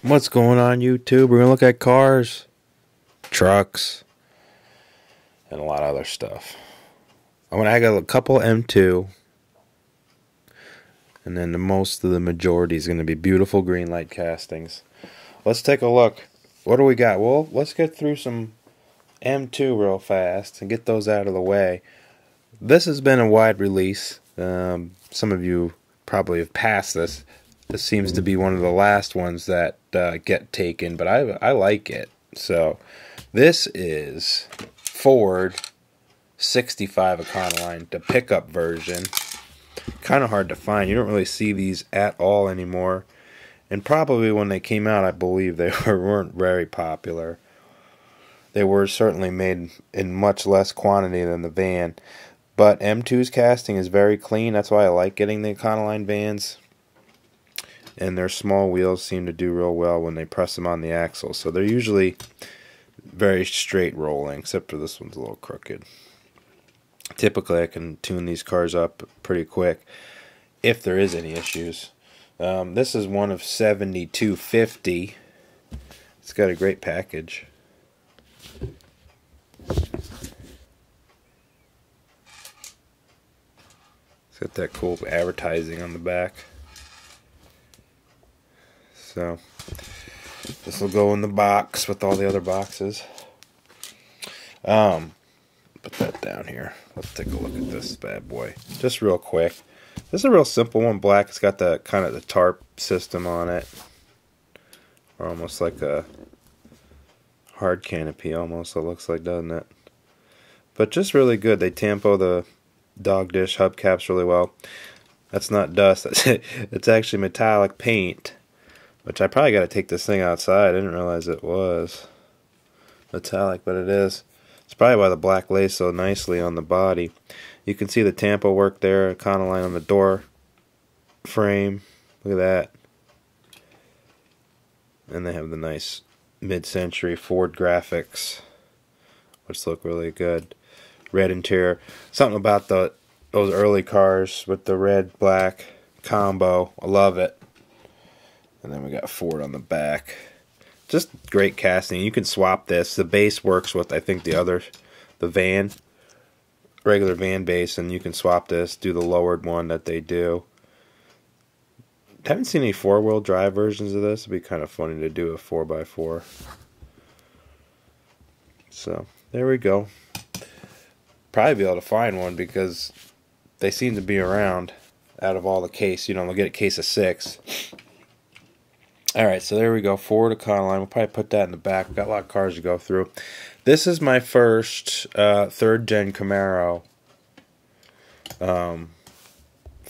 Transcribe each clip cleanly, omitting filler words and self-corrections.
What's going on YouTube? We're gonna look at cars, trucks, and a lot of other stuff. I got a couple M2, and then most of the majority is gonna be beautiful Greenlight castings. Let's take a look. What do we got? Well, let's get through some M2 real fast and get those out of the way. This has been a wide release. Some of you probably have passed this. This seems to be one of the last ones that get taken, but I like it. So this is Ford 65 Econoline, the pickup version. Kind of hard to find. You don't really see these at all anymore. And probably when they came out, I believe they weren't very popular. They were certainly made in much less quantity than the van. But M2's casting is very clean. That's why I like getting the Econoline vans. And their small wheels seem to do real well when they press them on the axle. So they're usually very straight rolling, except for this one's a little crooked. Typically I can tune these cars up pretty quick if there is any issues. This is one of 7250. It's got a great package. It's got that cool advertising on the back. So this will go in the box with all the other boxes. Put that down here. Let's take a look at this bad boy just real quick. This is a real simple one, black. It's got the kind of the tarp system on it, or almost like a hard canopy almost, it looks like, doesn't it? But just really good. They tampo the dog dish hubcaps really well. That's not dust. It's actually metallic paint, which I probably got to take this thing outside. I didn't realize it was metallic, but it is. It's probably why the black lays so nicely on the body. You can see the tampo work there, Econoline on the door frame. Look at that. And they have the nice mid-century Ford graphics, which look really good. Red interior. Something about those early cars with the red-black combo. I love it. And then we got Ford on the back. Just great casting. You can swap this. The base works with, I think, the van, regular van base, and you can swap this, do the lowered one that they do. Haven't seen any four-wheel drive versions of this. It'd be kind of funny to do a 4x4. So, there we go. Probably be able to find one because they seem to be around out of all the case. You know, they'll get a case of 6. Alright, so there we go. Ford Econoline. We'll probably put that in the back. We've got a lot of cars to go through. This is my first 3rd gen Camaro from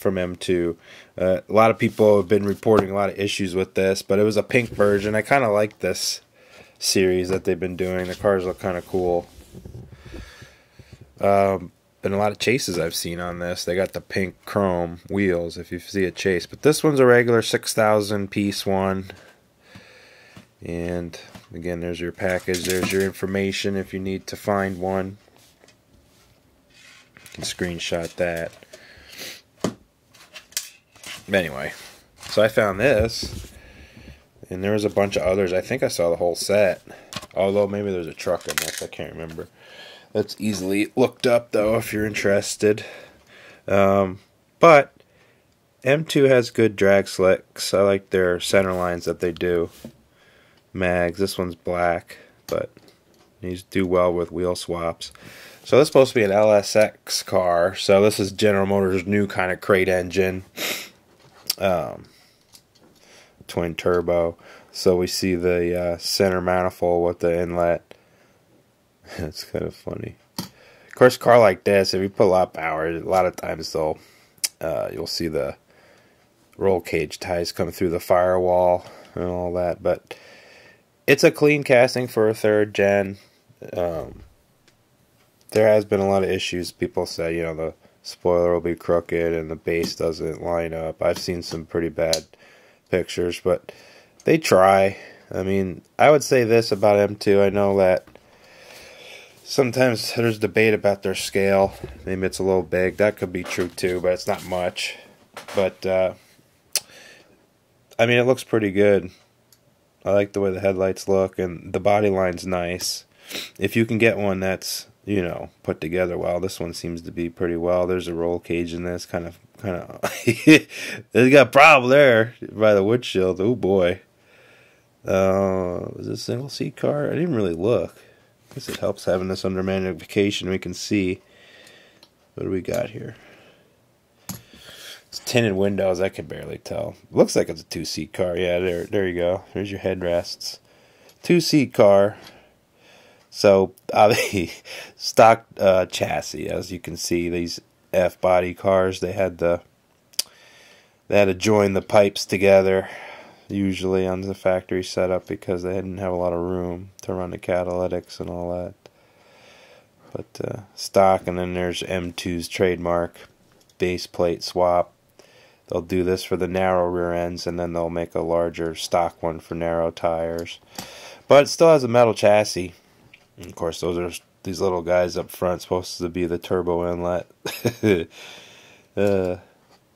M2. A lot of people have been reporting a lot of issues with this, but it was a pink version. I kind of like this series that they've been doing. The cars look kind of cool. Been a lot of chases I've seen on this. They got the pink chrome wheels if you see a chase. But this one's a regular 6,000 piece one. And again, there's your package. There's your information if you need to find one. You can screenshot that. But anyway, so I found this. And there was a bunch of others. I think I saw the whole set. Although maybe there's a truck in this. I can't remember. That's easily looked up, though, if you're interested. But M2 has good drag slicks. I like their center lines that they do. Mags. This one's black, but these do well with wheel swaps. So this is supposed to be an LSX car. So this is General Motors' new kind of crate engine. Twin turbo. So we see the center manifold with the inlet. It's kind of funny. Of course, a car like this, if you put a lot of power, a lot of times you'll see the roll cage ties come through the firewall and all that. But it's a clean casting for a 3rd gen. There has been a lot of issues. People say, you know, the spoiler will be crooked and the base doesn't line up. I've seen some pretty bad pictures, but they try. I mean, I would say this about M2. I know that sometimes there's debate about their scale. Maybe it's a little big. That could be true too, but it's not much. But I mean, it looks pretty good. I like the way the headlights look, and the body line's nice. If you can get one that's, you know, put together well, this one seems to be pretty well. There's a roll cage in this, kind of. There's got a problem there by the windshield. Oh boy. Is it a single seat car? I didn't really look. I guess it helps having this under magnification. We can see. What do we got here? It's tinted windows. I can barely tell. Looks like it's a 2-seat car. Yeah, there you go. There's your headrests. 2-seat car. So, the stock chassis, as you can see, these F-body cars, they had to join the pipes together, usually on the factory setup, because they didn't have a lot of room to run the catalytics and all that. But stock, and then there's M2's trademark base plate swap. They'll do this for the narrow rear ends, and then they'll make a larger stock one for narrow tires. But it still has a metal chassis. And of course, these little guys up front supposed to be the turbo inlet. I mean,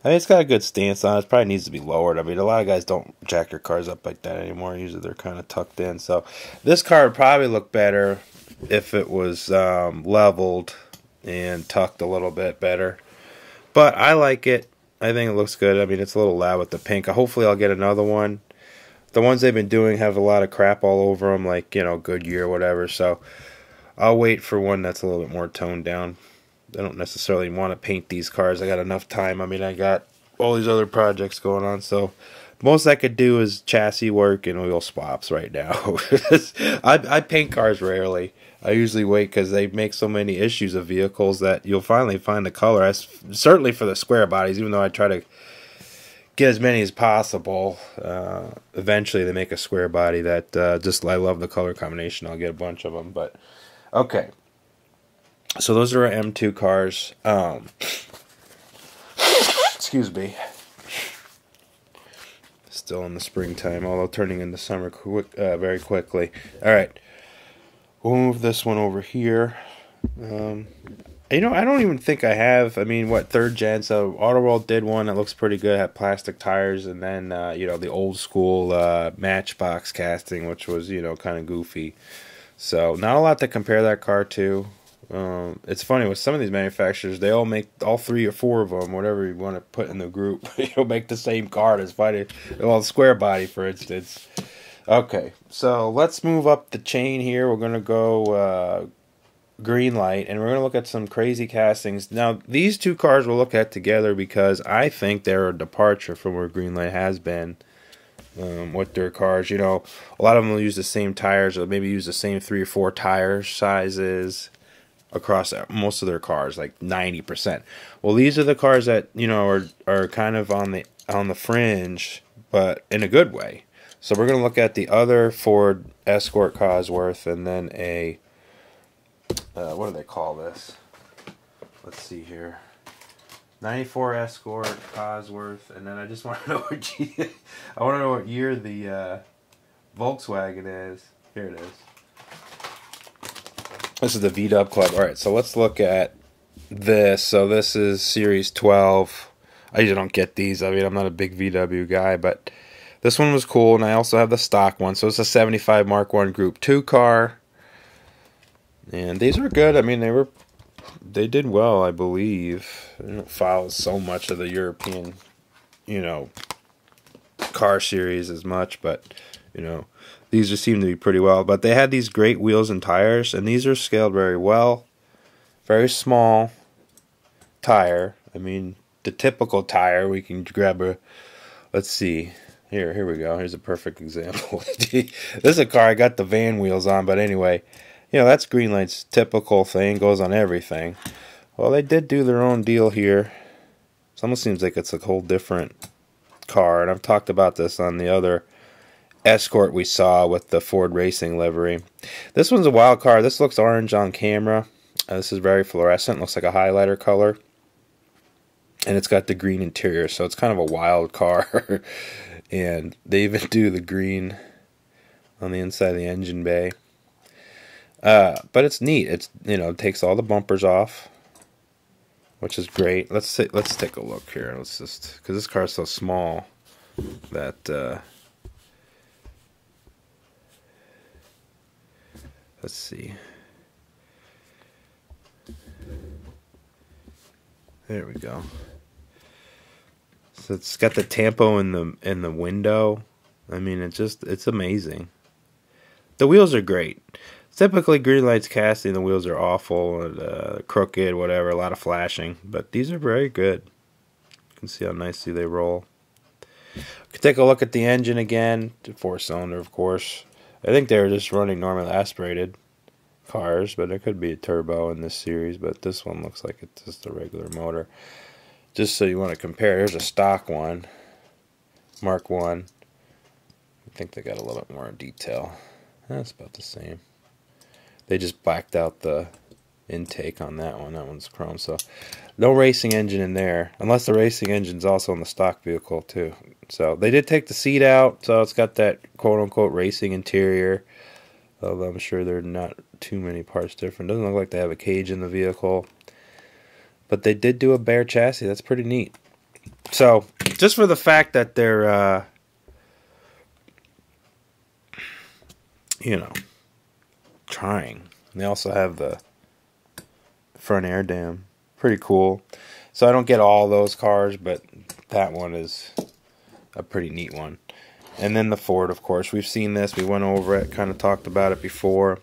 it's got a good stance on it. It probably needs to be lowered. I mean, a lot of guys don't jack their cars up like that anymore. Usually they're kind of tucked in. So this car would probably look better if it was leveled and tucked a little bit better. But I like it. I think it looks good. I mean, it's a little loud with the pink. Hopefully I'll get another one. The ones they've been doing have a lot of crap all over them, like, you know, Goodyear or whatever. So I'll wait for one that's a little bit more toned down. I don't necessarily want to paint these cars. I got enough time. I mean, I got all these other projects going on. So most I could do is chassis work and wheel swaps right now. I paint cars rarely. I usually wait because they make so many issues of vehicles that you'll finally find the color. Certainly for the square bodies, even though I try to get as many as possible. Eventually they make a square body that I love the color combination. I'll get a bunch of them. But okay, so those are our M2 cars. Excuse me. Still in the springtime, although turning into summer very quickly. All right, we'll move this one over here. You know, I don't even think I have. I mean, what, 3rd gen? So Autoworld did one that looks pretty good. Had plastic tires, and then you know, the old school Matchbox casting, which was, you know, kind of goofy. So not a lot to compare that car to. It's funny with some of these manufacturers, they all make all 3 or 4 of them, whatever you want to put in the group. You'll make the same car as fighting, well, square body, for instance. Okay, so let's move up the chain here. We're gonna go Greenlight, and we're going to look at some crazy castings. Now, these 2 cars we'll look at together because I think they're a departure from where Greenlight has been with their cars. You know, a lot of them will use the same tires, or maybe use the same 3 or 4 tire sizes across most of their cars, like 90%. Well, these are the cars that, you know, are kind of on the fringe, but in a good way. So we're going to look at the other Ford Escort Cosworth, and then a what do they call this? Let's see here. 94 Escort Cosworth, and then I just want to know what year the Volkswagen is. Here it is. This is the VW Club. All right, so let's look at this. So this is Series 12. I usually don't get these. I mean, I'm not a big VW guy, but this one was cool, and I also have the stock one. So it's a 75 Mark 1 Group 2 car. And these are good. I mean, they did well, I believe. They don't follow so much of the European, you know, car series as much, but, you know, these just seem to be pretty well. But they had these great wheels and tires, and these are scaled very well. Very small tire. I mean, the typical tire, we can grab a, let's see. Here we go. Here's a perfect example. This is a car I got the van wheels on, but anyway, you know, that's Greenlight's typical thing, goes on everything. Well, they did do their own deal here. It almost seems like it's a whole different car, and I've talked about this on the other Escort we saw with the Ford Racing livery. This one's a wild car. This looks orange on camera. This is very fluorescent, looks like a highlighter color. And it's got the green interior, so it's kind of a wild car. And they even do the green on the inside of the engine bay. But it's neat. It's, you know, it takes all the bumpers off, which is great. Let's take a look here. Let's just, because this car is so small that Let's see. There we go. So it's got the tampo in the window. I mean, it's amazing. The wheels are great. Typically, Greenlight's casting, the wheels are awful, crooked, whatever, a lot of flashing. But these are very good. You can see how nicely they roll. We can take a look at the engine again. 4-cylinder, of course. I think they were just running normally aspirated cars, but it could be a turbo in this series. But this one looks like it's just a regular motor. Just so you want to compare, here's a stock one, Mark 1. I think they got a little bit more detail. That's about the same. They just blacked out the intake on that one. That one's chrome, so no racing engine in there, unless the racing engine's also in the stock vehicle too. So they did take the seat out, so it's got that quote-unquote racing interior. Although I'm sure there are not too many parts different. Doesn't look like they have a cage in the vehicle. But they did do a bare chassis. That's pretty neat. So, just for the fact that they're, you know, trying. And they also have the front air dam. Pretty cool. So I don't get all those cars, but that one is a pretty neat one. And then the Ford, of course. We've seen this. We went over it, kind of talked about it before.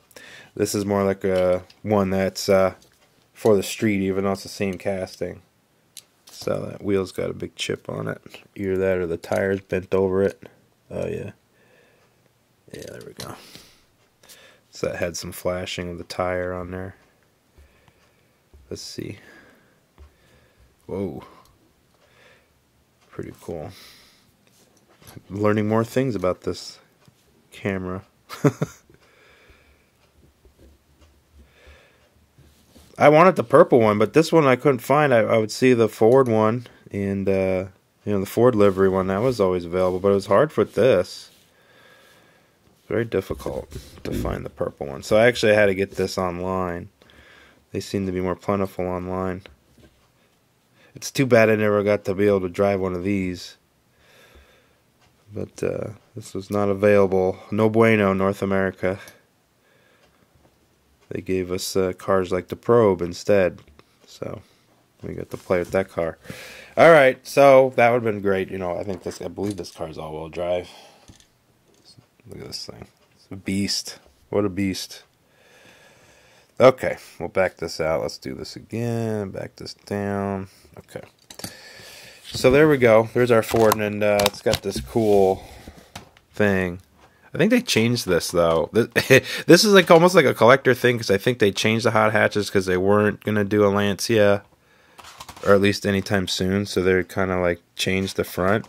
This is more like a one that's for the street, even though it's the same casting. So that wheel's got a big chip on it. Either that or the tire's bent over it. Oh, yeah. Yeah, there we go. So that had some flashing of the tire on there. Let's see. Whoa. Pretty cool. I'm learning more things about this camera. I wanted the purple one, but this one I couldn't find. I would see the Ford one and you know, the Ford livery one. That was always available, but it was hard for this. Very difficult to find the purple one. So I actually had to get this online. They seem to be more plentiful online. It's too bad I never got to be able to drive one of these. But this was not available. No bueno, North America. They gave us cars like the Probe instead. So we got to play with that car. Alright, so that would have been great. You know, I believe this car's all-wheel drive. Look at this thing. It's a beast. What a beast. Okay, we'll back this out. Let's do this again. Back this down. Okay. So there we go. There's our Ford, and it's got this cool thing. I think they changed this, though. This is like almost like a collector thing, because I think they changed the hot hatches because they weren't going to do a Lancia, or at least anytime soon. So they're kind of like changed the front.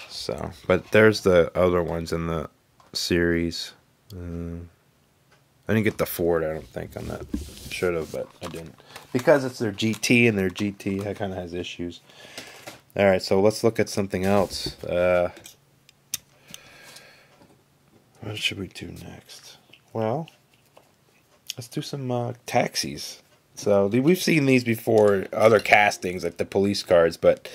So, but there's the other ones in the series. I didn't get the Ford, I don't think, on that. Should have, but I didn't. Because it's their GT, and their GT kind of has issues. Alright, so let's look at something else. What should we do next? Well, let's do some taxis. So we've seen these before, other castings like the police cars, but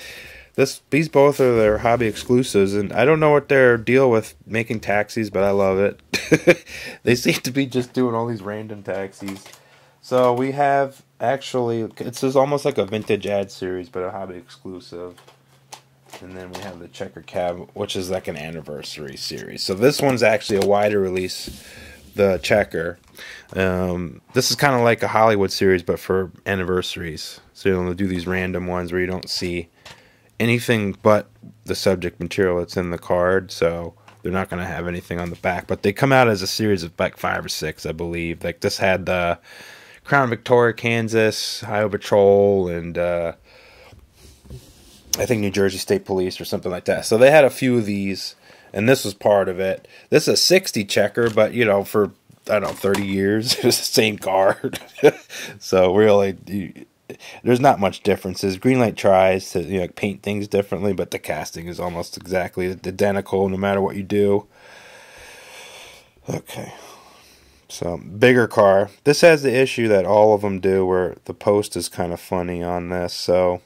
these both are their hobby exclusives, and I don't know what their deal with making taxis, but I love it. They seem to be just doing all these random taxis. So we have actually, it's just almost like a vintage ad series, but a hobby exclusive. And then we have the Checker Cab, which is like an anniversary series. So this one's actually a wider release, the Checker. This is kind of like a Hollywood series, but for anniversaries. So you'll do these random ones where you don't see anything but the subject material that's in the card. So they're not going to have anything on the back. But they come out as a series of like 5 or 6, I believe. Like this had the Crown Victoria, Kansas, Highway Patrol, and I think New Jersey State Police or something like that. So they had a few of these, and this was part of it. This is a 60 Checker, but, you know, for, I don't know, 30 years, it's the same car. So really, there's not much differences. Greenlight tries to, you know, paint things differently, but the casting is almost exactly identical no matter what you do. Okay. So, bigger car. This has the issue that all of them do, where the post is kind of funny on this. So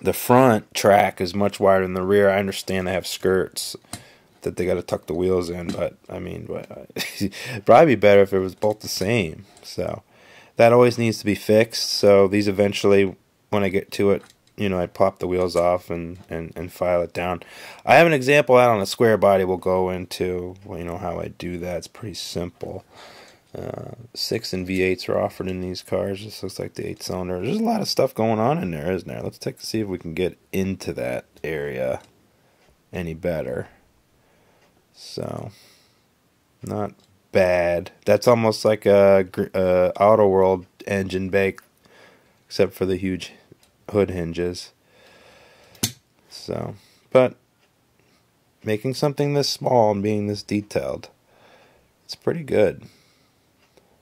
the front track is much wider than the rear. I understand they have skirts, that they got to tuck the wheels in, but I mean, it'd probably be better if it was both the same. So that always needs to be fixed. So these eventually, when I get to it, you know, I pop the wheels off and file it down. I have an example out on a square body we'll go into, well, you know, how I do that. It's pretty simple. 6 and V8s are offered in these cars. This looks like the 8-cylinder. There's a lot of stuff going on in there, isn't there? Let's take to see if we can get into that area any better. So, not bad. That's almost like a Auto World engine bay, except for the huge hood hinges. So, but making something this small and being this detailed, it's pretty good.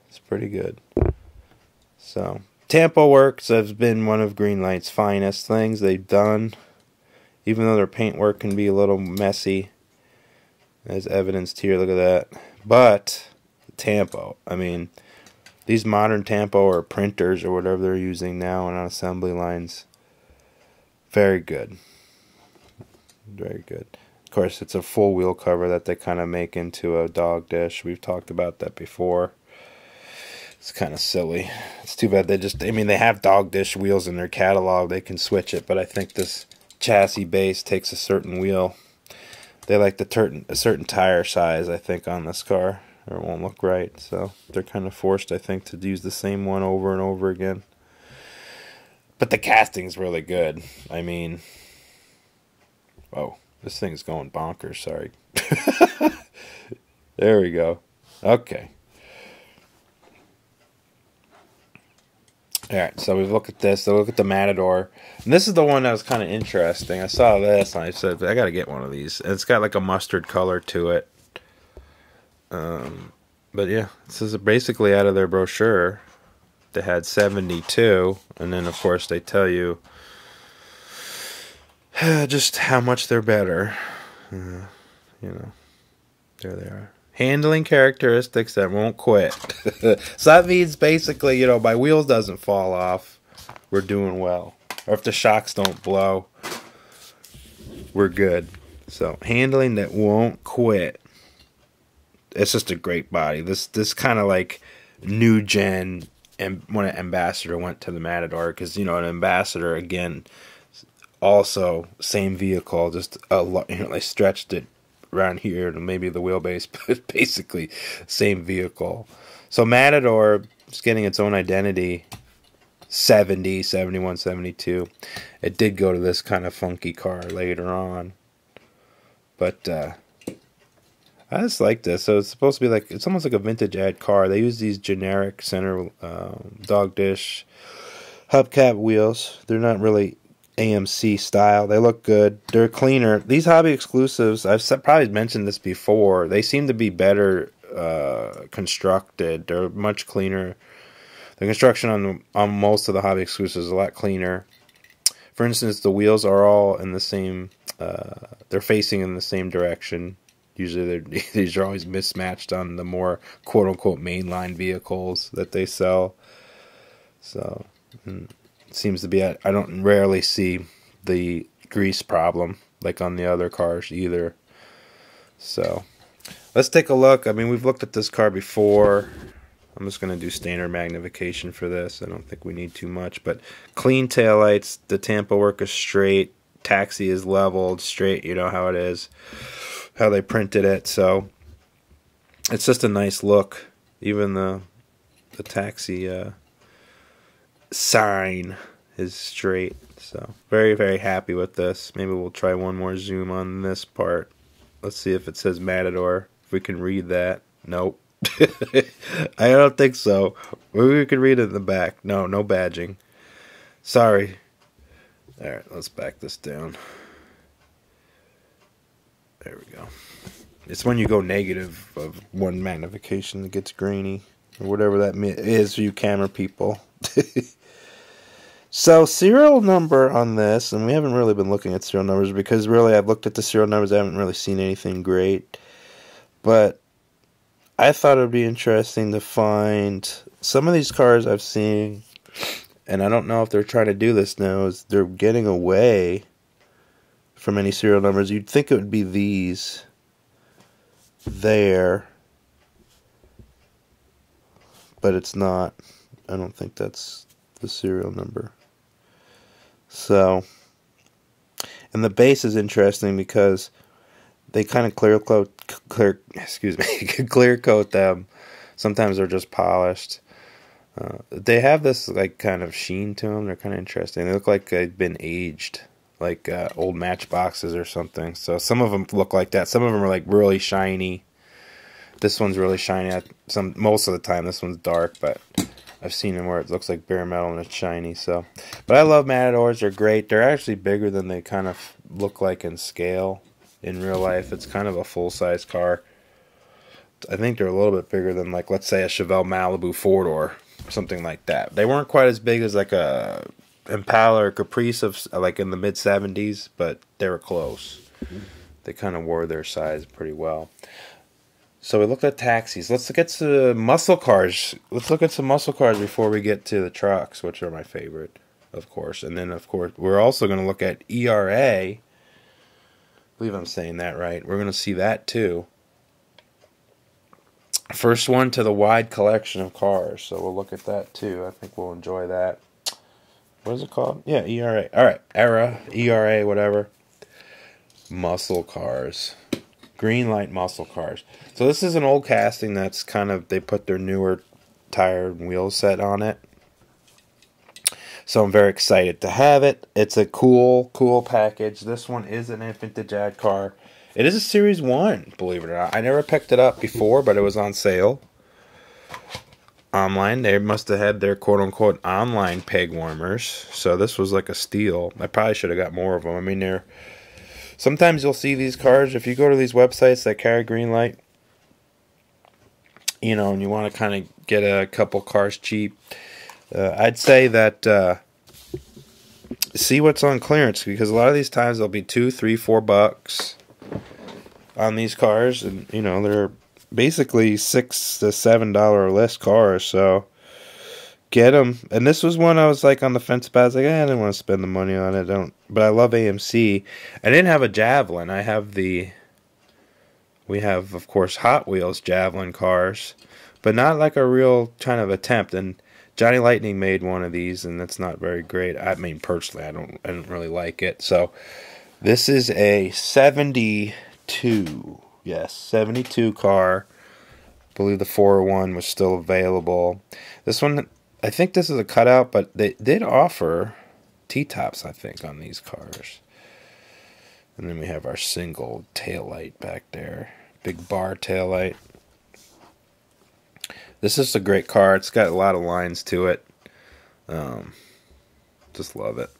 It's pretty good. So, Tampo Works has been one of Greenlight's finest things they've done. Even though their paintwork can be a little messy, as evidenced here, look at that. But, Tampo, I mean, these modern Tampo or printers or whatever they're using now on assembly lines, very good. Very good. Of course, it's a full wheel cover that they kind of make into a dog dish. We've talked about that before. It's kind of silly. It's too bad they have dog dish wheels in their catalog. They can switch it, but I think this chassis base takes a certain wheel. They like a certain tire size, I think, on this car, or it won't look right. So they're kind of forced, I think, to use the same one over and over again. But the casting's really good. I mean, oh, this thing's going bonkers, sorry. There we go. Okay. Alright, so we've looked at this. So look at the Matador. And this is the one that was kind of interesting. I saw this and I said, I got to get one of these. And it's got like a mustard color to it. But yeah, this is basically out of their brochure. They had 72. And then, of course, they tell you just how much they're better. You know, there they are. Handling characteristics that won't quit. So that means basically, you know, my wheels doesn't fall off, we're doing well. Or if the shocks don't blow, we're good. So handling that won't quit. It's just a great body. This kind of like new gen, and when an Ambassador went to the Matador, because you know an Ambassador again, also same vehicle, just a lot. You know, they stretched it around here to maybe the wheelbase, but basically same vehicle. So Matador is getting its own identity. 70, 71, 72. It did go to this kind of funky car later on, but I just like this. So it's supposed to be like, it's almost like a vintage ad car. They use these generic center dog dish hubcap wheels. They're not really AMC style. They look good. They're cleaner. These hobby exclusives, I've probably mentioned this before, they seem to be better constructed. They're much cleaner. The construction on most of the hobby exclusives is a lot cleaner. For instance, the wheels are all in the same, they're facing in the same direction. Usually these are always mismatched on the more quote-unquote mainline vehicles that they sell. So it seems to be, I don't rarely see the grease problem like on the other cars either. So let's take a look. I mean, we've looked at this car before. I'm just going to do standard magnification for this. I don't think we need too much. But clean taillights, the Tampo work is straight, taxi is leveled, straight, you know how it is, how they printed it. So it's just a nice look. Even the taxi sign is straight. So very, very happy with this. Maybe we'll try one more zoom on this part. Let's see if it says Matador, if we can read that. Nope. I don't think so. Maybe we can read it in the back. No, no badging. Sorry. Alright, let's back this down. There we go. It's when you go negative of one magnification that gets grainy. Or whatever that is for you camera people. So, serial number on this, and we haven't really been looking at serial numbers because really I've looked at the serial numbers, I haven't really seen anything great. But I thought it would be interesting to find some of these cars I've seen, and I don't know if they're trying to do this now, is they're getting away from any serial numbers. You'd think it would be these, there, but it's not. I don't think that's the serial number. So, and the base is interesting because they kind of clear coat them. Sometimes they're just polished. They have this like kind of sheen to them. They're kind of interesting. They look like they've been aged, like old matchboxes or something. So some of them look like that. Some of them are like really shiny. This one's really shiny. Most of the time, this one's dark, but I've seen them where it looks like bare metal and it's shiny. So, but I love Matadors. They're great. They're actually bigger than they kind of look like in scale in real life. It's kind of a full size car. I think they're a little bit bigger than, like, let's say a Chevelle Malibu 4-door. Something like that. They weren't quite as big as like a Impala or Caprice of like in the mid 70s, but they were close. They kind of wore their size pretty well. So we looked at taxis. Let's look at some muscle cars. Let's look at some muscle cars before we get to the trucks, which are my favorite, of course. And then, of course, we're also going to look at ERA. I believe I'm saying that right. We're going to see that too. First one to the wide collection of cars, so we'll look at that too. I think we'll enjoy that. What is it called? Yeah, ERA. Alright, ERA, whatever. Muscle cars. Greenlight muscle cars. So this is an old casting that's kind of, they put their newer tire and wheel set on it. So I'm very excited to have it. It's a cool package. This one is an vintage ad car. It is a Series 1, believe it or not. I never picked it up before, but it was on sale online. They must have had their quote-unquote online peg warmers. So this was like a steal. I probably should have got more of them. I mean, sometimes you'll see these cars. If you go to these websites that carry Greenlight, you know, and you want to kind of get a couple cars cheap, I'd say that see what's on clearance, because a lot of these times they'll be $2, $3, $4 on these cars, and you know they're basically $6 to $7 less cars. So get them. And this was one I was like on the fence about. I was like, I didn't want to spend the money on it. But I love AMC. I didn't have a Javelin. I have we have, of course, Hot Wheels Javelin cars, but not like a real kind of attempt. And Johnny Lightning made one of these, and that's not very great. I mean, personally, I don't really like it. So this is a 72. Yes, 72 car. I believe the 401 was still available. This one, I think this is a cutout, but they did offer T-tops, I think, on these cars. And then we have our single taillight back there. Big bar taillight. This is a great car. It's got a lot of lines to it. Just love it.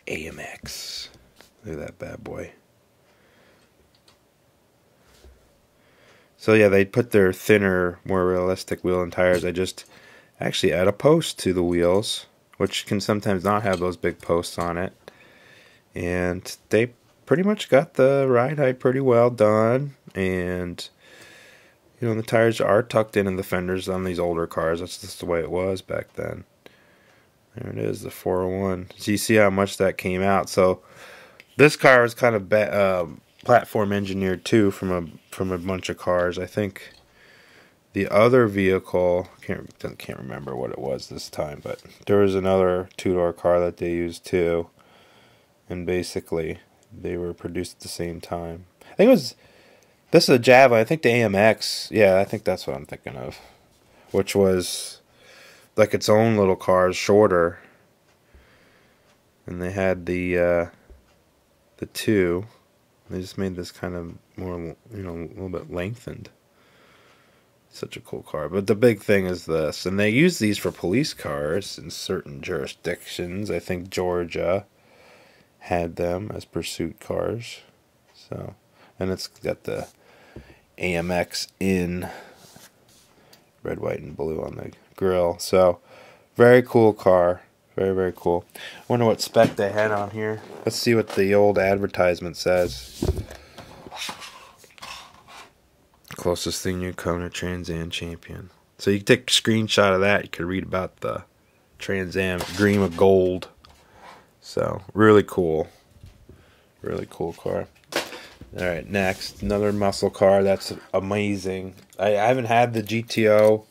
AMX. Look at that bad boy. So yeah, they put their thinner, more realistic wheel and tires. I just actually add a post to the wheels, which can sometimes not have those big posts on it. And they pretty much got the ride height pretty well done. And you know, the tires are tucked in the fenders on these older cars. That's just the way it was back then. There it is, the 401. So you see how much that came out. So this car is kind of platform engineered too from a bunch of cars. I think the other vehicle, can't remember what it was this time, but there was another two-door car that they used too. And basically they were produced at the same time. I think it was, this is a Javelin. I think the AMX. Yeah, I think that's what I'm thinking of. Which was like its own little car, shorter. And they had the two. They just made this kind of more, you know, a little bit lengthened. Such a cool car. But the big thing is this. And they use these for police cars in certain jurisdictions. I think Georgia had them as pursuit cars. So, and it's got the AMX in red, white, and blue on the grill. So, very cool car. Very, very cool. Wonder what spec they had on here. Let's see what the old advertisement says. Closest thing you come to Trans Am champion. So you can take a screenshot of that. You could read about the Trans Am Dream of Gold. So, really cool. Really cool car. Alright, next. Another muscle car that's amazing. I haven't had the GTO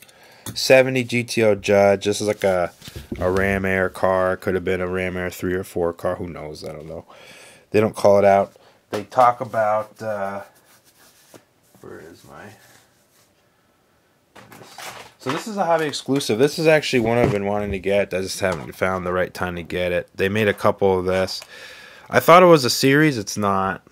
70 GTO Judge. This is like a Ram Air car. Could have been a Ram Air 3 or 4 car. Who knows? I don't know. They don't call it out. They talk about... where is my... So this is a hobby exclusive. This is actually one I've been wanting to get. I just haven't found the right time to get it. They made a couple of this. I thought it was a series. It's not.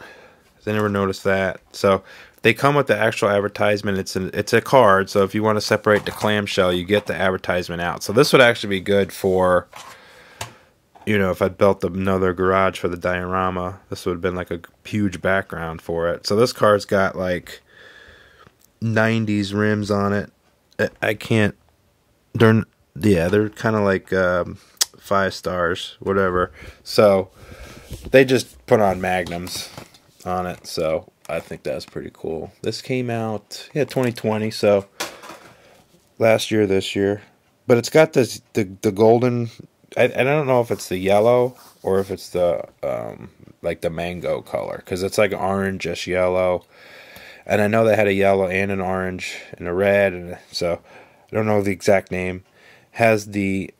I never noticed that. So they come with the actual advertisement. It's a card. So if you want to separate the clamshell, you get the advertisement out. So this would actually be good for, you know, if I built another garage for the diorama. This would have been like a huge background for it. So this car's got like 90s rims on it. I can't. They're kind of like 5 stars, whatever. So they just put on magnums on it. So I think that's pretty cool. This came out 2020. So last year, this year, but it's got this the golden. I don't know if it's the yellow or if it's the like the mango color, because it's like orange-ish yellow. And I know they had a yellow and an orange and a red, and so I don't know the exact name. Has the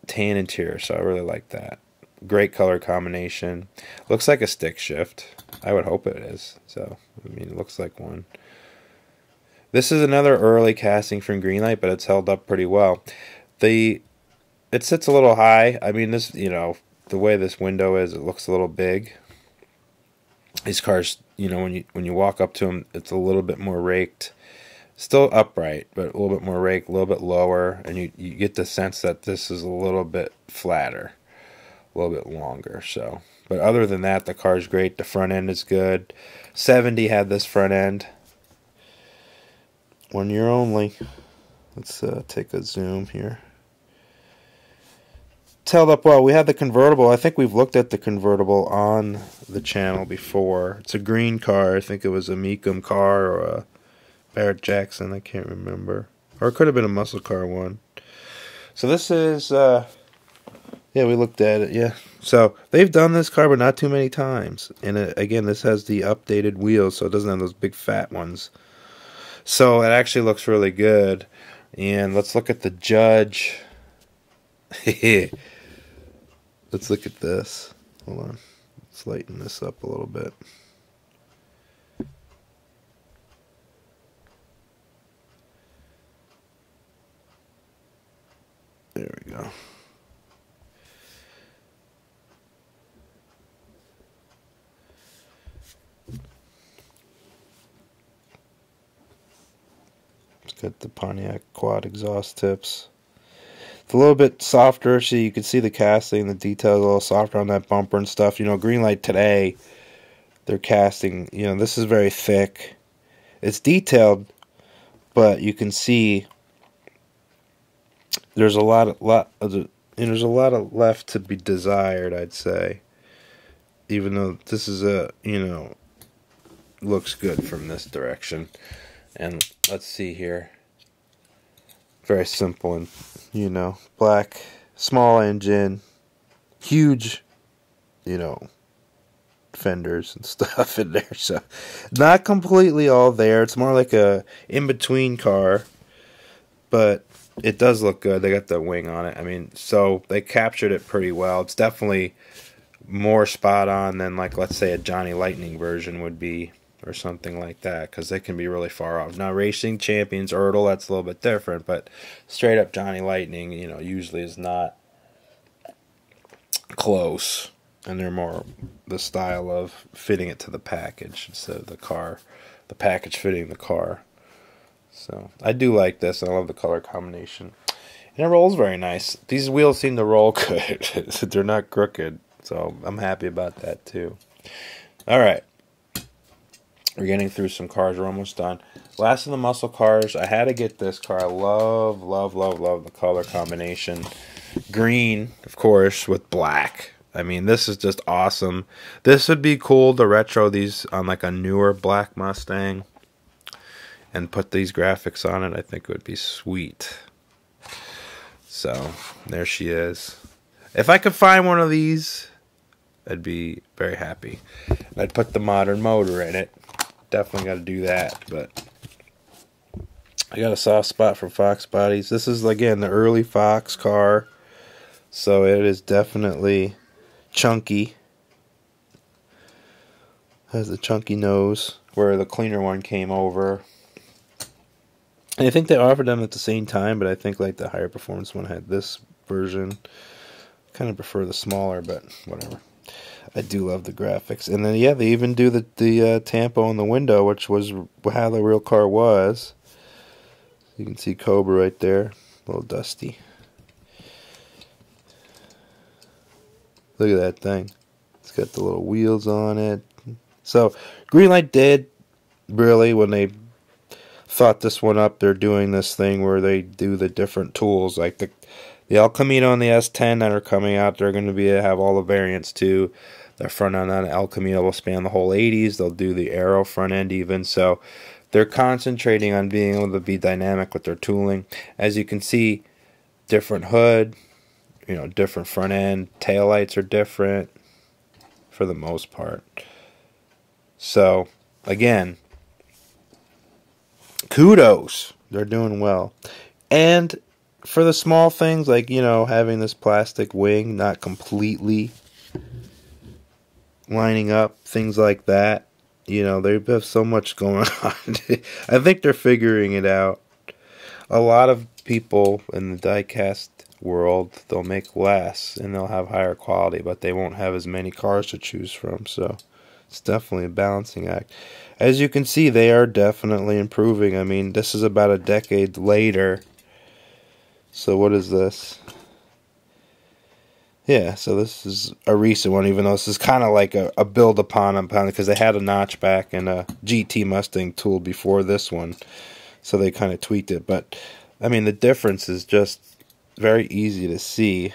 tan interior, so I really like that. Great color combination. Looks like a stick shift. I would hope it is. So, I mean, it looks like one. This is another early casting from Greenlight, but it's held up pretty well. It sits a little high. I mean, this, you know, the way this window is, it looks a little big. These cars, you know, when you walk up to them, it's a little bit more raked. Still upright, but a little bit more raked, a little bit lower, and you get the sense that this is a little bit flatter, a little bit longer. So, but other than that, the car's great. The front end is good. 70 had this front end. 1 year only. Let's take a zoom here. It's held up well. We had the convertible. I think we've looked at the convertible on the channel before. It's a green car. I think it was a Mecum car or a Barrett Jackson. I can't remember. Or it could have been a muscle car one. So this is, yeah, we looked at it, yeah. So they've done this car, but not too many times. And again, this has the updated wheels, so it doesn't have those big fat ones. So it actually looks really good. And let's look at the Judge. Let's look at this. Hold on. Let's lighten this up a little bit. There we go. It's got the Pontiac quad exhaust tips. It's a little bit softer, so you can see the casting, the details a little softer on that bumper and stuff. You know, Greenlight today, they're casting, you know, this is very thick. It's detailed, but you can see there's a lot of left to be desired, I'd say. Even though this is a, you know, looks good from this direction. And let's see here. Very simple and, you know, black, small engine, huge, you know, fenders and stuff in there. So not completely all there. It's more like a in-between car, but it does look good. They got the wing on it. I mean, so they captured it pretty well. It's definitely more spot on than, like, let's say a Johnny Lightning version would be, or something like that, because they can be really far off. Now, Racing Champions, Ertl, that's a little bit different, but straight up Johnny Lightning, you know, usually is not close, and they're more the style of fitting it to the package instead of the car, the package fitting the car. So I do like this. I love the color combination, and it rolls very nice. These wheels seem to roll good. They're not crooked, so I'm happy about that too. All right. We're getting through some cars. We're almost done. Last of the muscle cars. I had to get this car. I love, love, love, love the color combination. Green, of course, with black. I mean, this is just awesome. This would be cool to retro these on like a newer black Mustang and put these graphics on it. I think it would be sweet. So, there she is. If I could find one of these I'd be very happy. I'd put the modern motor in it. Definitely got to do that, but I got a soft spot for Fox bodies. This is, again, the early Fox car, so it is definitely chunky. Has the chunky nose, where the cleaner one came over. And I think they offered them at the same time, but I think like the higher performance one had this version. Kind of prefer the smaller, but whatever. I do love the graphics. And then, yeah, they even do the tampo on the window, which was how the real car was. You can see Cobra right there. A little dusty. Look at that thing. It's got the little wheels on it. So, Greenlight did, really, when they thought this one up, they're doing this thing where they do the different tools. Like the El Camino and the S10 that are coming out, they're going to have all the variants too. The front end on the El Camino will span the whole 80s. They'll do the Aero front end even. So, they're concentrating on being able to be dynamic with their tooling. As you can see, different hood, different front end. Taillights are different for the most part. So, again, kudos. They're doing well. And for the small things, like, having this plastic wing not completely lining up, things like that. They have so much going on. I think they're figuring it out. A lot of people in the diecast world, they'll make less and they'll have higher quality, but they won't have as many cars to choose from. So it's definitely a balancing act. As you can see, they are definitely improving. I mean, this is about a decade later. So what is this? Yeah, so this is a recent one, even though this is kind of like a build upon because they had a notchback and a GT Mustang tool before this one. So they kind of tweaked it. But, I mean, the difference is just very easy to see.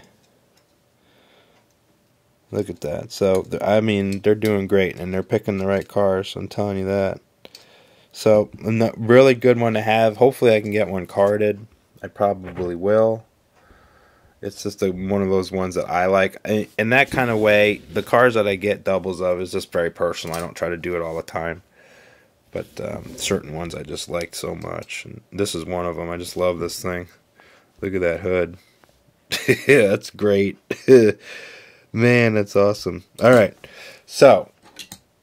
Look at that. So, I mean, they're doing great, and they're picking the right cars. I'm telling you that. So, a really good one to have. Hopefully I can get one carded. I probably will. It's just one of those ones that I like. In that kind of way, the cars that I get doubles of is just very personal. I don't try to do it all the time. But certain ones I just liked so much. And this is one of them. I just love this thing. Look at that hood. Yeah, that's great. Man, that's awesome. Alright, so,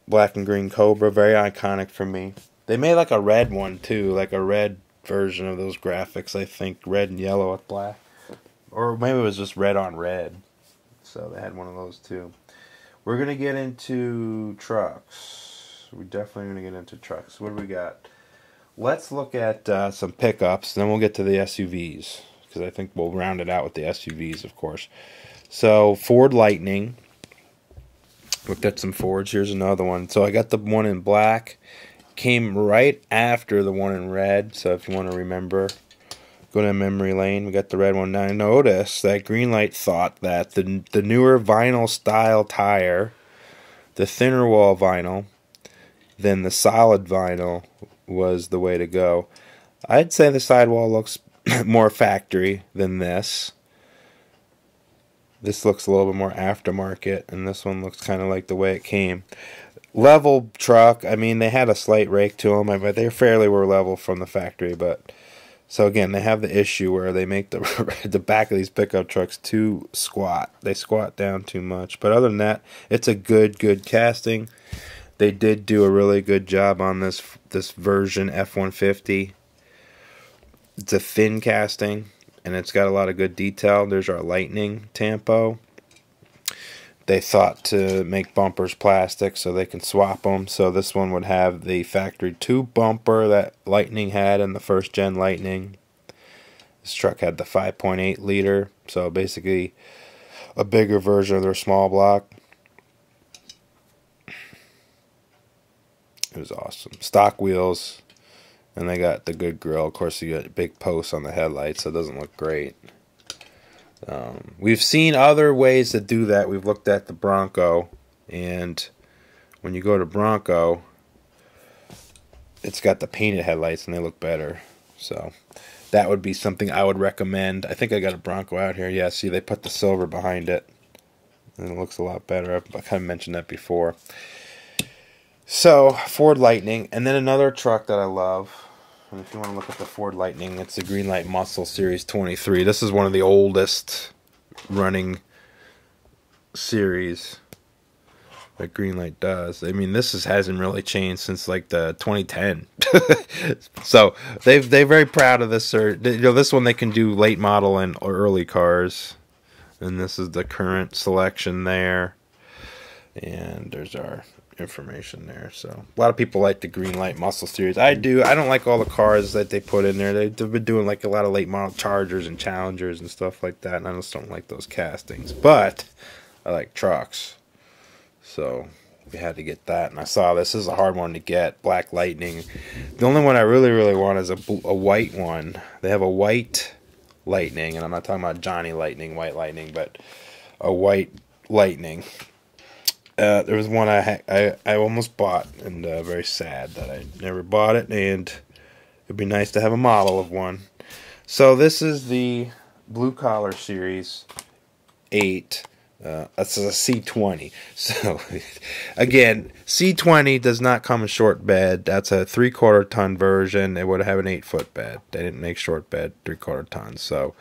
black and green Cobra, very iconic for me. They made like a red one too, like a red version of those graphics, I think. Red and yellow with black. Or maybe it was just red on red. So they had one of those too. We're going to get into trucks. We're definitely going to get into trucks. What do we got? Let's look at some pickups, then we'll get to the SUVs. Because I think we'll round it out with the SUVs, of course. So, Ford Lightning. Looked at some Fords. Here's another one. So, I got the one in black. Came right after the one in red. So, if you want to remember, go to memory lane. We got the red one. Now, I noticed that Greenlight thought that the newer vinyl style tire, the thinner wall vinyl, than the solid vinyl was the way to go. I'd say the sidewall looks more factory than this. This looks a little bit more aftermarket, and this one looks kind of like the way it came. Level truck, I mean, they had a slight rake to them, but they fairly were level from the factory. But so again, they have the issue where they make the back of these pickup trucks too squat. They squat down too much. But other than that, it's a good casting. They did do a really good job on this version F-150. It's a thin casting, and it's got a lot of good detail. There's our Lightning tampo. They thought to make bumpers plastic so they can swap them. So this one would have the factory tube bumper that Lightning had in the first gen Lightning. This truck had the 5.8 liter, so basically a bigger version of their small block. It was awesome. Stock wheels. And they got the good grill. Of course, you got big posts on the headlights, so it doesn't look great. We've seen other ways to do that. We've looked at the Bronco, and when you go to Bronco, it's got the painted headlights, and they look better. So that would be something I would recommend. I think I got a Bronco out here. Yeah, see, they put the silver behind it. and it looks a lot better. I kind of mentioned that before. So, Ford Lightning, and then another truck that I love. And if you want to look at the Ford Lightning, it's the Greenlight Muscle Series 23. This is one of the oldest running series that Greenlight does. I mean, hasn't really changed since like the 2010. So they're very proud of this. This one they can do late model and early cars, and this is the current selection there. And there's our information there. So a lot of people like the Greenlight Muscle Series. I do. I don't like all the cars that they put in there. They've been doing like a lot of late model Chargers and Challengers and stuff like that, and I just don't like those castings. But I like trucks, so we had to get that. And I saw this is a hard one to get. Black Lightning. The only one I really want is a white one. They have a white Lightning, and I'm not talking about Johnny Lightning, White Lightning, but a white Lightning. There was one I almost bought, and very sad that I never bought it, and it'd be nice to have a model of one. So this is the Blue Collar Series 8. That's a C20. So again, C20 does not come in short bed. That's a 3/4 ton version. It would have an 8-foot bed. They didn't make short bed 3/4 tons. So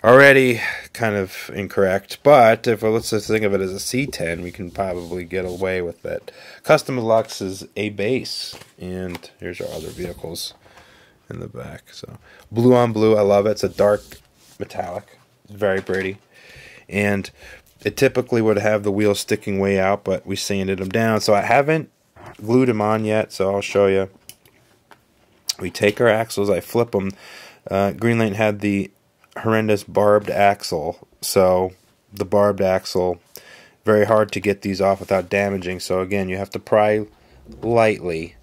already kind of incorrect, but if let's just think of it as a C10, we can probably get away with it. Custom Deluxe is a base, and here's our other vehicles in the back. So blue on blue, I love it. It's a dark metallic, it's very pretty, and it typically would have the wheels sticking way out, but we sanded them down. So I haven't glued them on yet, so I'll show you. We take our axles, I flip them. Greenlight had the horrendous Barbed Axle, so the Barbed Axle, very hard to get these off without damaging. So again, you have to pry lightly,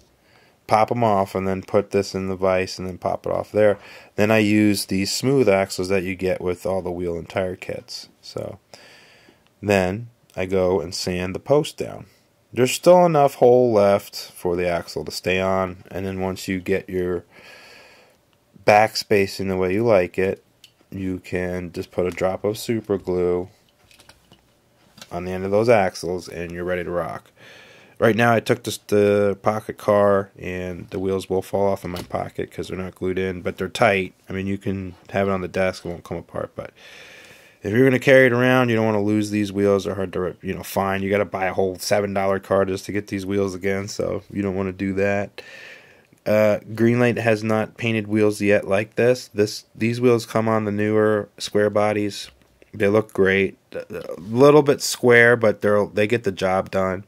pop them off, and then put this in the vise and then pop it off there. Then I use these smooth axles that you get with all the wheel and tire kits. So then I go and sand the post down. There's still enough hole left for the axle to stay on, and then once you get your back spacing the way you like it, you can just put a drop of super glue on the end of those axles and you're ready to rock. Right now I took the pocket car, and the wheels will fall off in my pocket because they're not glued in, but they're tight. I mean, you can have it on the desk, it won't come apart, but if you're going to carry it around, you don't want to lose these wheels. They're hard to find. You got to buy a whole $7 car just to get these wheels again, so you don't want to do that. Greenlight has not painted wheels yet like this. These wheels come on the newer square bodies. They look great. A little bit square, but they get the job done,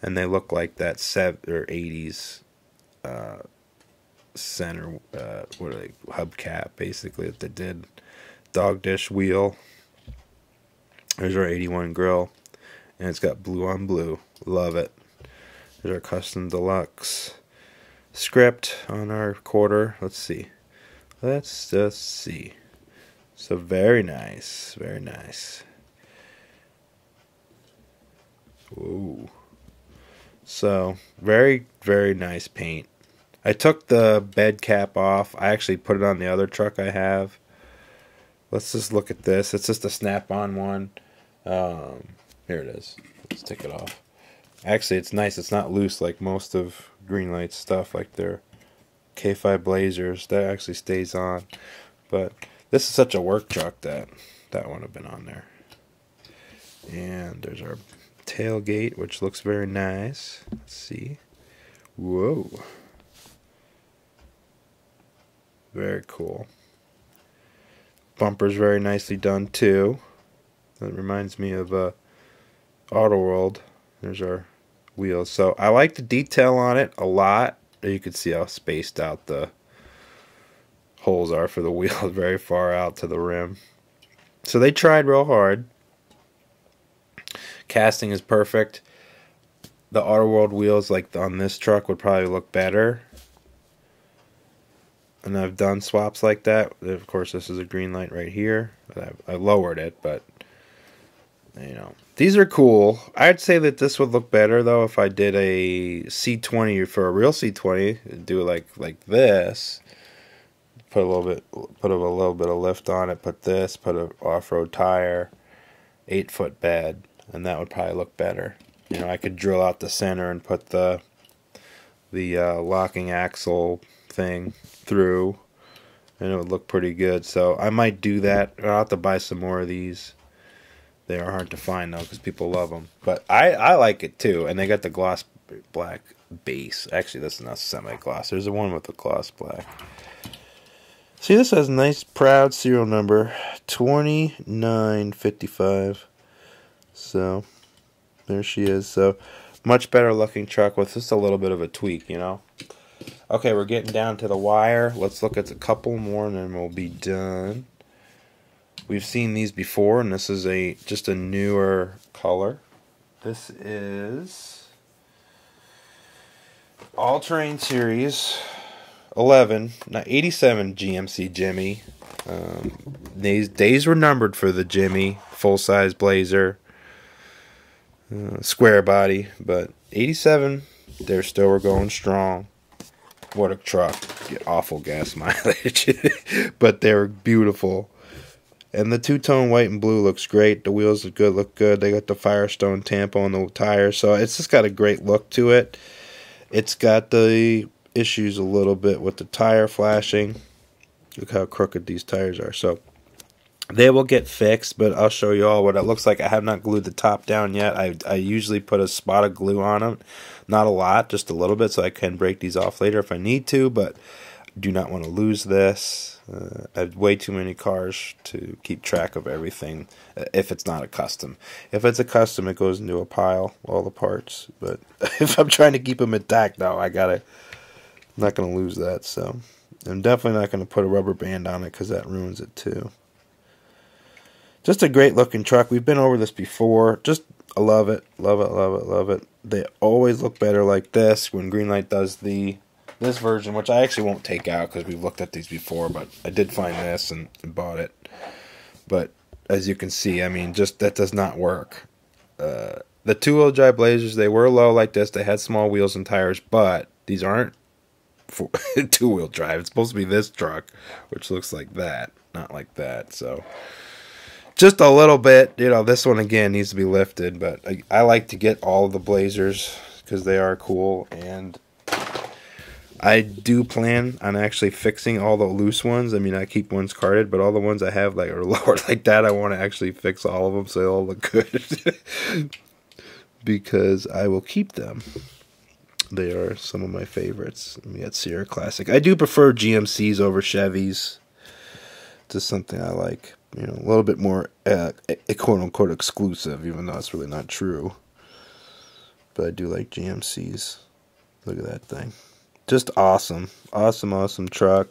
and they look like that 70s or 80s center what are they, hubcap basically that they did. Dog dish wheel. There's our 81 grill, and it's got blue on blue. Love it. There's our Custom Deluxe script on our quarter. Let's see. Let's just see. So very nice. Very nice. Ooh. So very, very nice paint. I took the bed cap off. I actually put it on the other truck I have. Let's just look at this. It's just a snap-on one. Here it is. Let's take it off. Actually, it's nice. It's not loose like most of Greenlight's stuff, like their K5 Blazers. That actually stays on. But this is such a work truck that wouldn't have been on there. And there's our tailgate, which looks very nice. Let's see. Whoa. Very cool. Bumper's very nicely done too. That reminds me of Auto World. There's our wheels. So I like the detail on it a lot. You can see how spaced out the holes are for the wheels, very far out to the rim. So they tried real hard. Casting is perfect. The Auto World wheels, like on this truck, would probably look better. And I've done swaps like that. Of course, this is a Greenlight right here. I lowered it, but these are cool. I'd say that this would look better though if I did a C20 for a real C20. Do it like this. Put a little bit of lift on it. Put this. Put an off-road tire. 8-foot bed. and that would probably look better. You know, I could drill out the center and put the locking axle thing through, and it would look pretty good. So I might do that. I'll have to buy some more of these. They are hard to find though, because people love them. But I like it too, and they got the gloss black base. Actually, this is not semi-gloss. There's the one with the gloss black. See, this has a nice proud serial number, 2955. So there she is. So much better looking truck with just a little bit of a tweak, you know. Okay, we're getting down to the wire. Let's look at a couple more and then we'll be done. We've seen these before, and this is just a newer color. This is All Terrain Series 11, not 87 GMC Jimmy. Days were numbered for the Jimmy, full-size Blazer, square body, but 87, they still were going strong. What a truck. Get awful gas mileage, but they were beautiful. And the two-tone white and blue looks great. The wheels look good. They got the Firestone Tampo on the tires, so it's just got a great look to it. It's got the issues a little bit with the tire flashing. Look how crooked these tires are. So they will get fixed, but I'll show you all what it looks like. I have not glued the top down yet. I usually put a spot of glue on them. Not a lot, just a little bit, so I can break these off later if I need to, but I do not want to lose this. I have way too many cars to keep track of everything if it's not a custom. If it's a custom, it goes into a pile, all the parts. But if I'm trying to keep them intact, no, I'm not going to lose that. So I'm definitely not going to put a rubber band on it because that ruins it too. Just a great looking truck. We've been over this before. I love it, love it, love it, love it. They always look better like this when Greenlight does this version, which I actually won't take out because we've looked at these before, but I did find this and bought it. But as you can see, I mean, just that does not work. The two-wheel drive Blazers, they were low like this. They had small wheels and tires, but these aren't two-wheel drive. It's supposed to be this truck, which looks like that, not like that. So just a little bit, you know, this one again needs to be lifted, but I like to get all of the Blazers because they are cool, and I do plan on actually fixing all the loose ones. I mean, I keep ones carded, but all the ones I have like are lowered like that, I want to actually fix all of them so they all look good because I will keep them. They are some of my favorites. We got Sierra Classic. I do prefer GMCs over Chevys. Just something I like. You know, a little bit more quote-unquote exclusive, even though it's really not true. But I do like GMCs. Look at that thing. Just awesome. Awesome, awesome truck.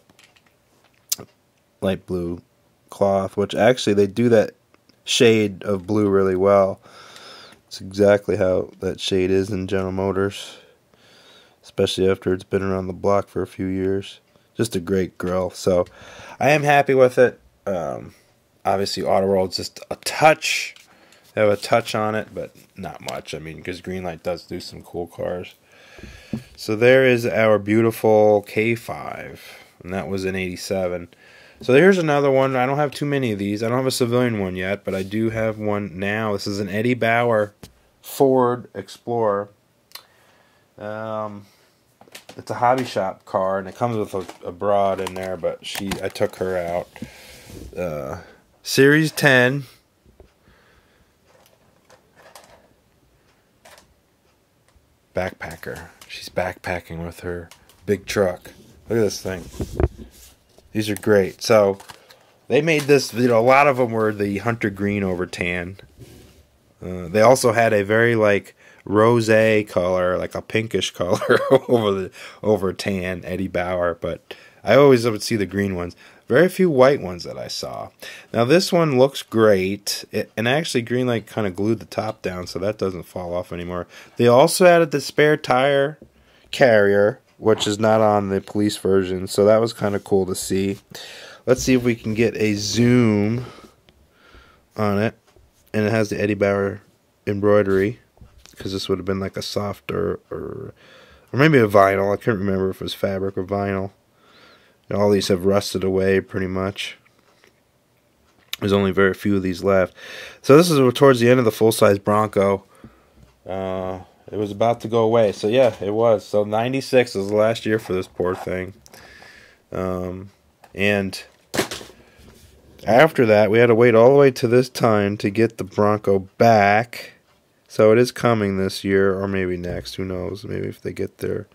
Light blue cloth, which actually they do that shade of blue really well. It's exactly how that shade is in General Motors. Especially after it's been around the block for a few years. Just a great grill. So, I am happy with it. Obviously, Auto World's just a touch. They have a touch on it, but not much. I mean, because Greenlight does do some cool cars. So there is our beautiful K5, and that was in 87. So here's another one. I don't have too many of these. I don't have a civilian one yet, but I do have one now. This is an Eddie Bauer Ford Explorer. It's a hobby shop car, and it comes with a broad in there, but I took her out. Series 10. Backpacker. She's backpacking with her big truck. Look at this thing. These are great. So they made this, you know, a lot of them were the hunter green over tan. They also had a very like rosé color, like a pinkish color over tan, Eddie Bauer, but I always would see the green ones. Very few white ones that I saw. Now this one looks great, and actually Greenlight kind of glued the top down so that doesn't fall off anymore. They also added the spare tire carrier, which is not on the police version, so that was kind of cool to see. Let's see if we can get a zoom on it, and it has the Eddie Bauer embroidery, because this would have been like a softer, or maybe a vinyl. I can't remember if it was fabric or vinyl. All these have rusted away pretty much. There's only very few of these left. So this is towards the end of the full-size Bronco. It was about to go away. So yeah, it was. So 96 was the last year for this poor thing. And after that, we had to wait all the way to this time to get the Bronco back. So it is coming this year, or maybe next. Who knows? Maybe if they get their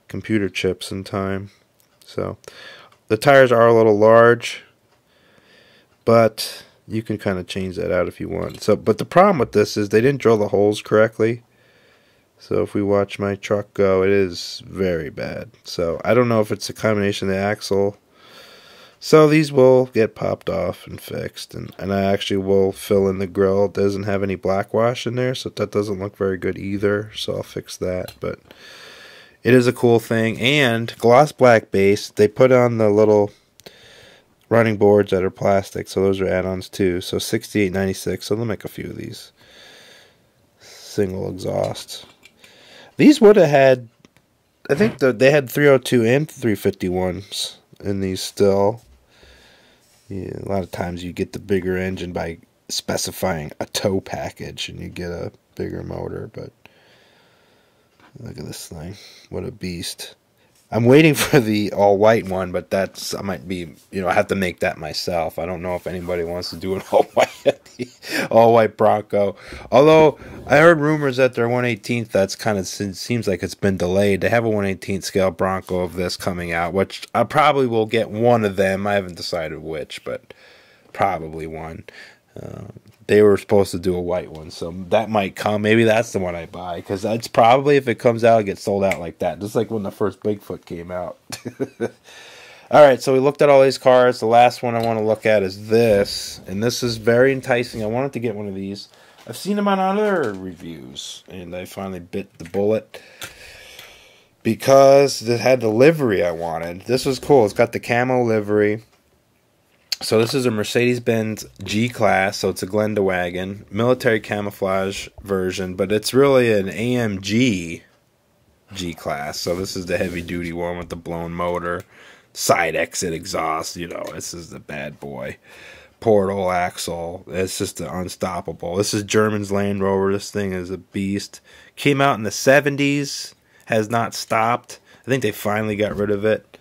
computer chips in time. So the tires are a little large, but you can kind of change that out if you want. So, but the problem with this is they didn't drill the holes correctly. So if we watch my truck go, it is very bad. So I don't know if it's a combination of the axle. So these will get popped off and fixed. And I actually will fill in the grill. It doesn't have any black wash in there, so that doesn't look very good either. So I'll fix that. But it is a cool thing. And gloss black base, they put on the little running boards that are plastic. So those are add-ons too. So 68.96. So they'll make a few of these. Single exhaust. These would have had, I think they had 302 and 351s in these still. Yeah, a lot of times you get the bigger engine by specifying a tow package and you get a bigger motor, but look at this thing. What a beast. I'm waiting for the all-white one, but I might be, I have to make that myself. I don't know if anybody wants to do an all-white Bronco. Although, I heard rumors that their 1/18th, that's kind of, seems like it's been delayed. They have a 1/18th scale Bronco of this coming out, which I probably will get one of them. I haven't decided which, but probably one. They were supposed to do a white one, so that might come. Maybe that's the one I buy, because that's probably, if it comes out, it gets sold out like that, just like when the first Bigfoot came out. Alright, so we looked at all these cars. The last one I want to look at is this, and this is very enticing. I wanted to get one of these. I've seen them on other reviews, and I finally bit the bullet because it had the livery I wanted. This was cool. It's got the camo livery. So this is a Mercedes-Benz G-Class, so it's a Glenda wagon, military camouflage version, but it's really an AMG G-Class. So this is the heavy-duty one with the blown motor, side exit exhaust. This is the bad boy. Portal axle. It's just unstoppable. This is German's Land Rover. This thing is a beast. Came out in the 70s, has not stopped. I think they finally got rid of it,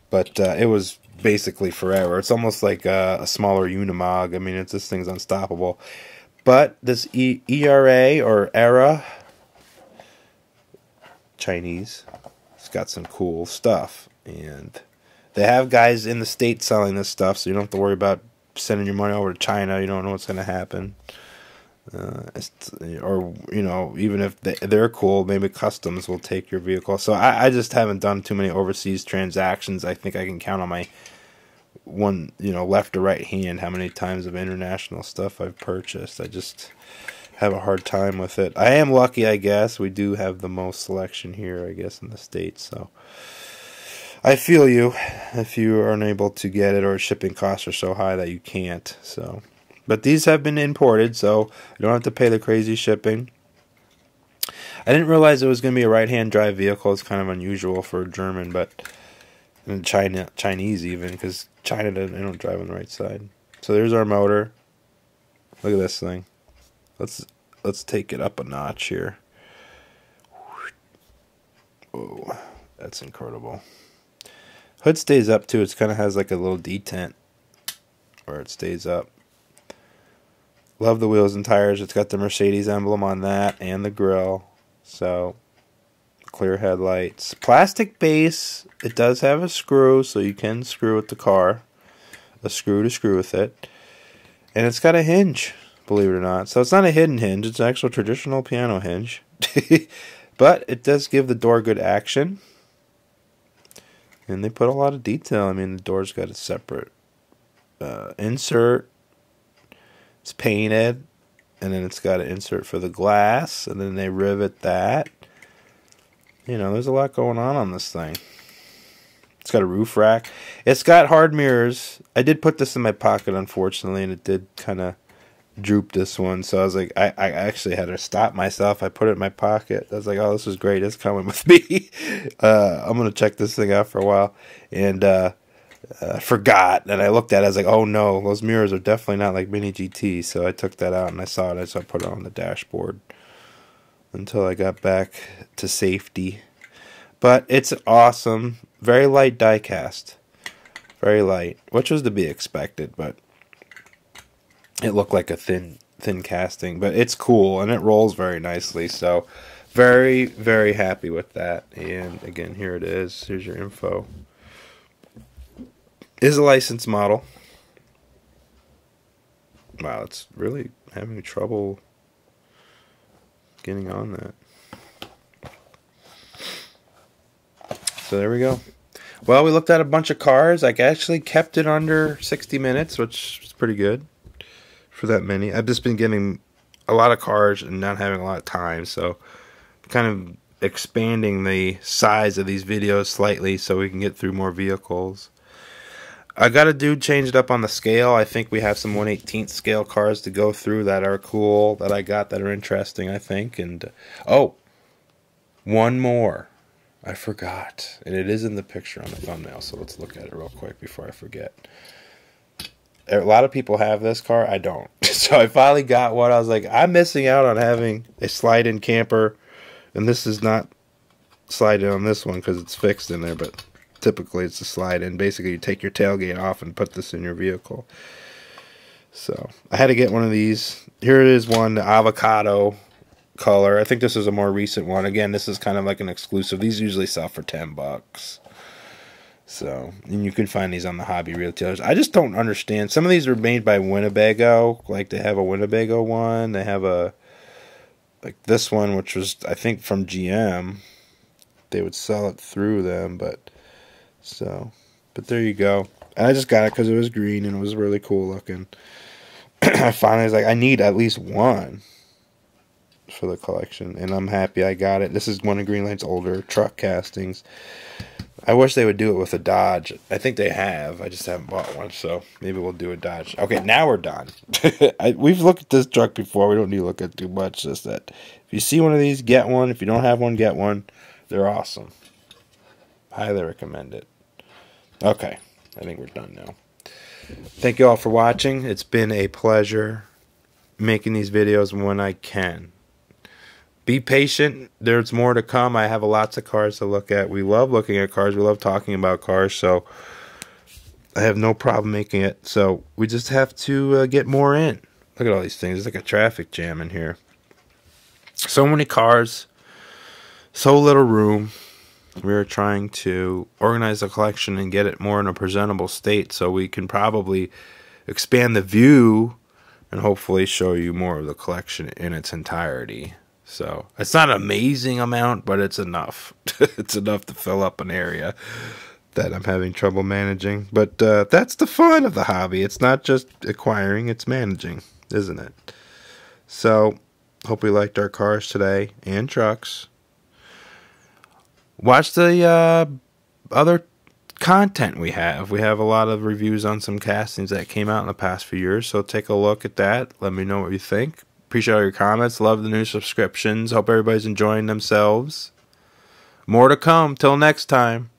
but it was basically forever. It's almost like a smaller Unimog. I mean, this thing's unstoppable. But this ERA or ERA, Chinese, it's got some cool stuff. And they have guys in the States selling this stuff, so you don't have to worry about sending your money over to China. You don't know what's going to happen. Or, even if they're cool, maybe customs will take your vehicle. So I just haven't done too many overseas transactions. I think I can count on my one, left or right hand how many times of international stuff I've purchased. I just have a hard time with it. I am lucky, I guess. We do have the most selection here, I guess, in the States. So I feel you if you are unable to get it, or shipping costs are so high that you can't. So, but these have been imported, so you don't have to pay the crazy shipping. I didn't realize it was going to be a right-hand drive vehicle. It's kind of unusual for a German, but and Chinese even, because China they don't drive on the right side. So there's our motor. Look at this thing. Let's take it up a notch here. Oh, that's incredible. Hood stays up too. It kind of has like a little detent where it stays up. Love the wheels and tires. It's got the Mercedes emblem on that and the grille. So clear headlights. Plastic base. It does have a screw, so you can screw with the car. A screw to screw with it. And it's got a hinge, believe it or not. So it's not a hidden hinge. It's an actual traditional piano hinge. But it does give the door good action. And they put a lot of detail. I mean, the door's got a separate insert. It's painted. And then it's got an insert for the glass. And then they rivet that. There's a lot going on this thing. It's got a roof rack. It's got hard mirrors. I did put this in my pocket, unfortunately, and it did kind of droop this one. So I was like, I actually had to stop myself. I put it in my pocket. I was like, oh, this is great. It's coming with me. I'm going to check this thing out for a while. And forgot, and I looked at it, I was like, oh no, those mirrors are definitely not like Mini GT, so I took that out and I saw it, so I put it on the dashboard until I got back to safety. But it's awesome. Very light diecast. Very light, which was to be expected, but it looked like a thin casting, but it's cool and it rolls very nicely, so very, very happy with that. And again, here it is. Here's your info. Is a licensed model. Wow, it's really having trouble getting on that. So there we go. Well, we looked at a bunch of cars. I actually kept it under 60 minutes, which is pretty good for that many. I've just been getting a lot of cars and not having a lot of time, so kind of expanding the size of these videos slightly so we can get through more vehicles. I got a dude changed up on the scale. I think we have some 1/18 scale cars to go through that are cool, that I got that are interesting, I think. And oh, one more. I forgot. And it is in the picture on the thumbnail, so let's look at it real quick before I forget. A lot of people have this car. I don't. So I finally got one. I was like, I'm missing out on having a slide-in camper. And this is not slide-in on this one because it's fixed in there, but typically it's a slide-in. Basically, you take your tailgate off and put this in your vehicle. So I had to get one of these. Here it is, one, the avocado color. I think this is a more recent one. Again, this is kind of like an exclusive. These usually sell for $10. So, and you can find these on the hobby retailers. I just don't understand. Some of these are made by Winnebago. Like, they have a Winnebago one. They have a, like this one, which was, I think, from GM. They would sell it through them, but, so, but there you go. And I just got it because it was green and it was really cool looking. I finally was like, I need at least one for the collection, and I'm happy I got it. This is one of Greenlight's older truck castings. I wish they would do it with a Dodge. I think they have. I just haven't bought one, so maybe we'll do a Dodge. Okay, now we're done. We've looked at this truck before. We don't need to look at too much. Just that if you see one of these, get one. If you don't have one, get one. They're awesome. Highly recommend it. Okay, I think we're done now. Thank you all for watching. It's been a pleasure making these videos when I can. Be patient. There's more to come. I have lots of cars to look at. We love looking at cars. We love talking about cars. So I have no problem making it. So we just have to get more in. Look at all these things. It's like a traffic jam in here. So many cars. So little room. We're trying to organize the collection and get it more in a presentable state so we can probably expand the view and hopefully show you more of the collection in its entirety. So it's not an amazing amount, but it's enough. It's enough to fill up an area that I'm having trouble managing. But that's the fun of the hobby. It's not just acquiring, it's managing, isn't it? So hope you liked our cars today and trucks. Watch the other content we have. We have a lot of reviews on some castings that came out in the past few years, so take a look at that. Let me know what you think. Appreciate all your comments. Love the new subscriptions. Hope everybody's enjoying themselves. More to come. Till next time.